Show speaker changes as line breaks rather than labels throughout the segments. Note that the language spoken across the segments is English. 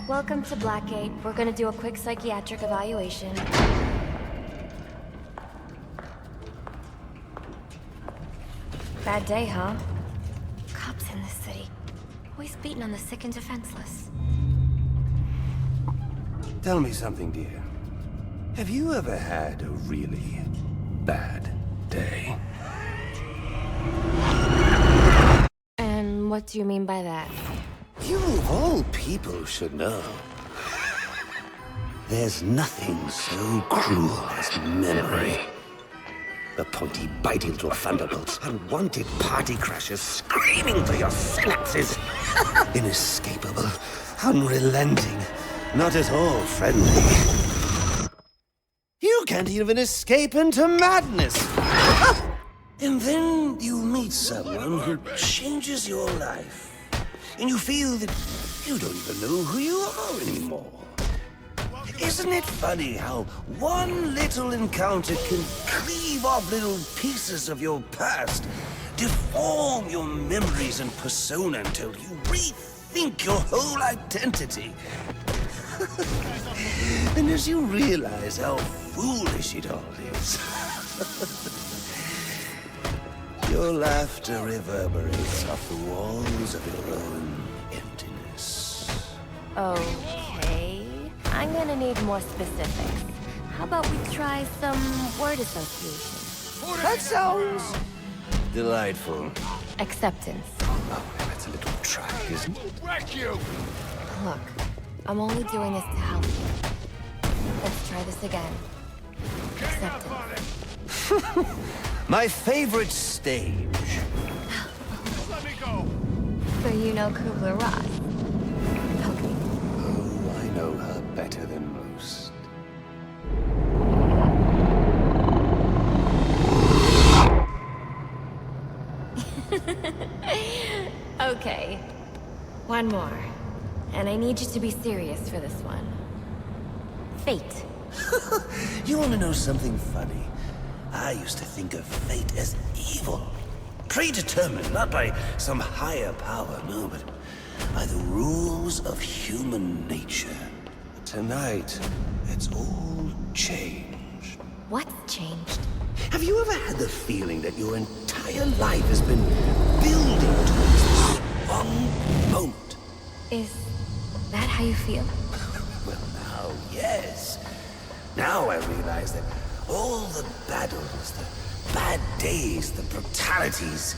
Welcome to Blackgate. We're gonna do a quick psychiatric evaluation. Bad day, huh? Cops in this city. Always beating on the sick and defenseless.
Tell me something, dear. Have you ever had a really bad day?
And what do you mean by that?
You of all people should know. There's nothing so cruel as memory. The pointy biting to thunderbolts, unwanted party crashes screaming through your synapses. Inescapable, unrelenting, not at all friendly. You can't even escape into madness. And then you meet someone who changes your life. And you feel that you don't even know who you are anymore. Isn't it funny how one little encounter can cleave off little pieces of your past, deform your memories and persona until you rethink your whole identity? And as you realize how foolish it all is, your laughter reverberates off the walls of your own emptiness.
Okay. I'm gonna need more specifics. How about we try some word association?
That sounds delightful.
Acceptance.
Oh, that's a little try, isn't it?
Wreck you!
Look, I'm only doing this to help you. Let's try this again. Acceptance.
My favorite stage.
Let me go!
So you know Kubler-Ross? Okay.
Oh, I know her better than most.
Okay. One more. And I need you to be serious for this one. Fate.
You want to know something funny? I used to think of fate as evil. Predetermined, not by some higher power, no, but by the rules of human nature. Tonight, it's all changed.
What's changed?
Have you ever had the feeling that your entire life has been building towards this one moment?
Is that how you feel?
Well, now, yes. Now I realize that all the battles, the bad days, the brutalities,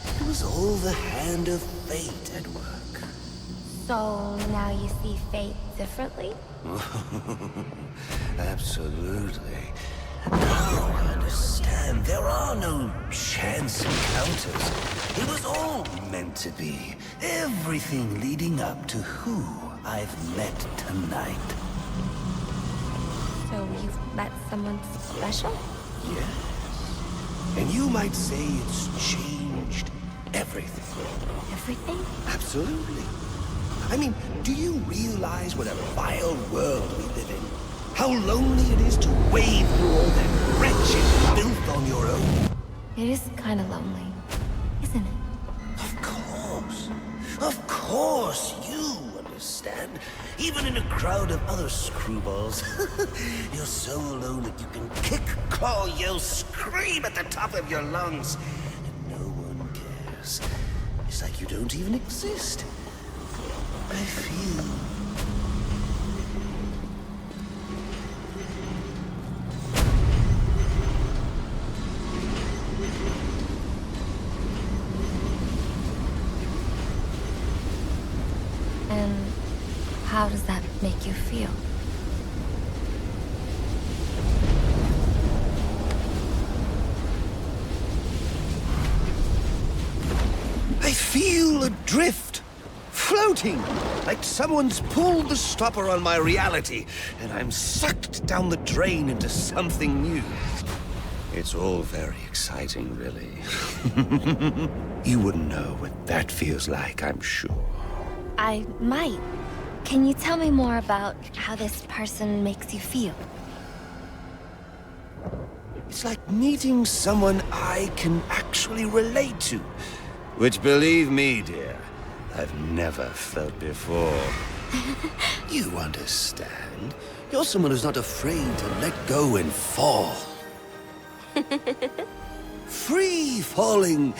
it was all the hand of fate at work.
So now you see fate differently?
Absolutely. Now I understand. There are no chance encounters. It was all meant to be. Everything leading up to who I've met tonight.
So you've met someone special?
Yes. And you might say it's changed everything.
Everything?
Absolutely. I mean, do you realize what a vile world we live in? How lonely it is to wade through all that wretched filth on your own?
It is kind of lonely, isn't it?
Of course. Of course, you understand. Even in a crowd of other screwballs, you're so alone that you can kick, claw, yell, scream at the top of your lungs, and no one cares. It's like you don't even exist. I feel...
And how does that make you feel?
I feel adrift, floating, like someone's pulled the stopper on my reality, and I'm sucked down the drain into something new. It's all very exciting, really. You wouldn't know what that feels like, I'm sure.
I might. Can you tell me more about how this person makes you feel?
It's like meeting someone I can actually relate to. Which, believe me, dear, I've never felt before. You understand? You're someone who's not afraid to let go and fall. Free falling,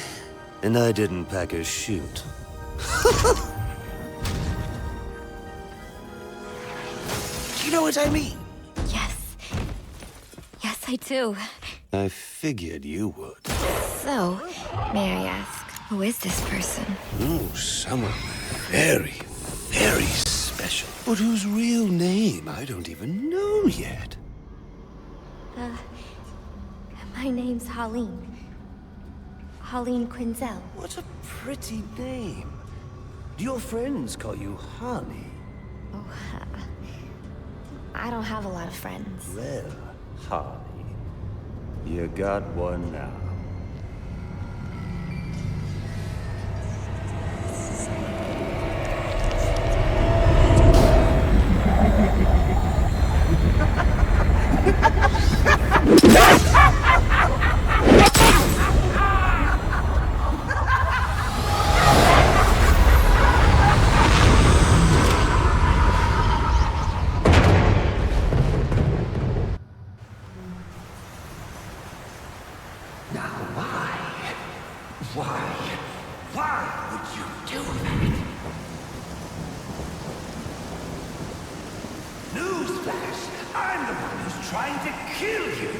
and I didn't pack a chute. You know what I mean?
Yes. Yes, I do.
I figured you would.
So, may I ask, who is this person?
Oh, someone very, very special. But whose real name I don't even know yet.
My name's Holleen. Holleen Quinzel.
What a pretty name. Do your friends call you Holly?
Oh, I don't have a lot of friends.
Well, Holly, you got one now. Why would you do that? Newsflash! I'm the one who's trying to kill you!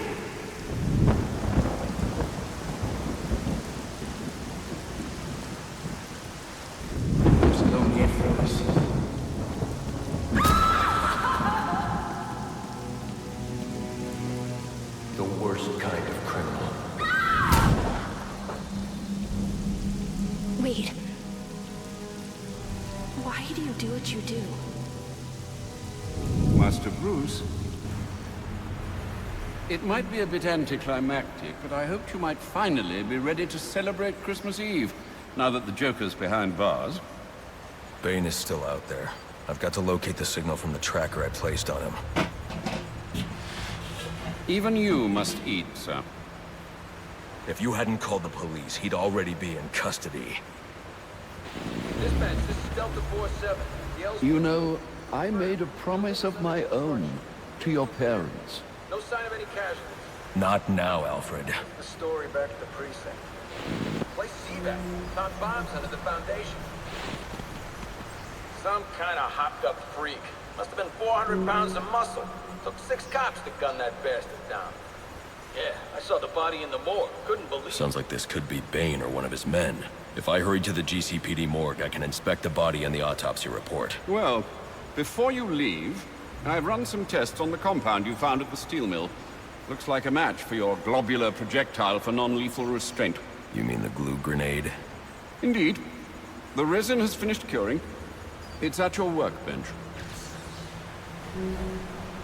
There's no need for us. The worst kind of criminal.
Wait. Why do you do what you do?
Master Bruce, it might be a bit anticlimactic, but I hoped you might finally be ready to celebrate Christmas Eve, now that the Joker's behind bars.
Bane is still out there. I've got to locate the signal from the tracker I placed on him.
Even you must eat, sir.
If you hadn't called the police, he'd already be in custody.
Dispatch, this is Delta 47.
You know, I made a promise of my own to your parents.
No sign of any casualties.
Not now, Alfred.
The story back at the precinct. Place CVAC. Found bombs under the foundation. Some kind of hopped-up freak. Must have been 400 pounds of muscle. Took 6 cops to gun that bastard down. Yeah, I saw the body in the morgue. Couldn't believe it.
Sounds like this could be Bane or one of his men. If I hurry to the GCPD morgue, I can inspect the body and the autopsy report.
Well, before you leave, I've run some tests on the compound you found at the steel mill. Looks like a match for your globular projectile for non-lethal restraint.
You mean the glue grenade?
Indeed. The resin has finished curing. It's at your workbench.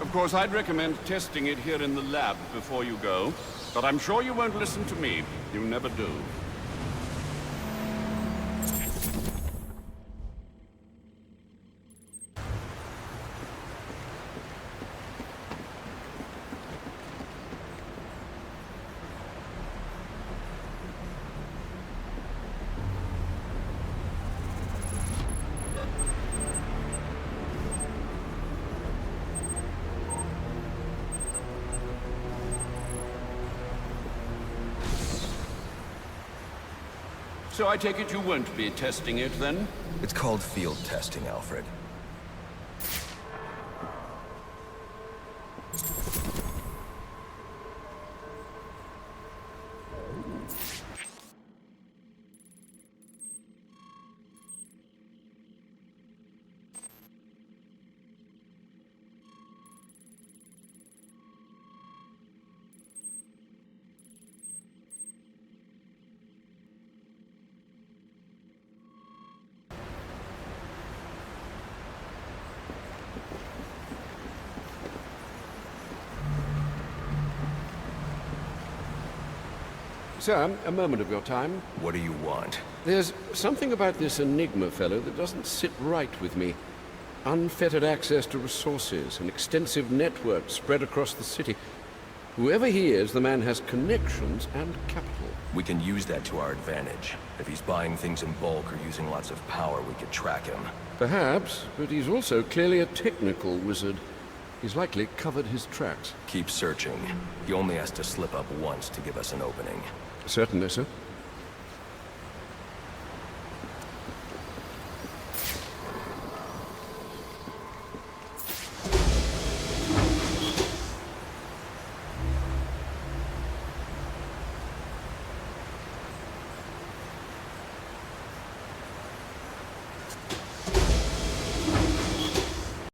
Of course, I'd recommend testing it here in the lab before you go, but I'm sure you won't listen to me. You never do. So I take it you won't be testing it, then?
It's called field testing, Alfred.
Sir, a moment of your time.
What do you want?
There's something about this Enigma fellow that doesn't sit right with me. Unfettered access to resources, an extensive network spread across the city.
Whoever he is, the man has connections and capital.
We can use that to our advantage. If he's buying things in bulk or using lots of power, we could track him.
Perhaps, but he's also clearly a technical wizard. He's likely covered his tracks.
Keep searching. He only has to slip up once to give us an opening.
Certainly, sir.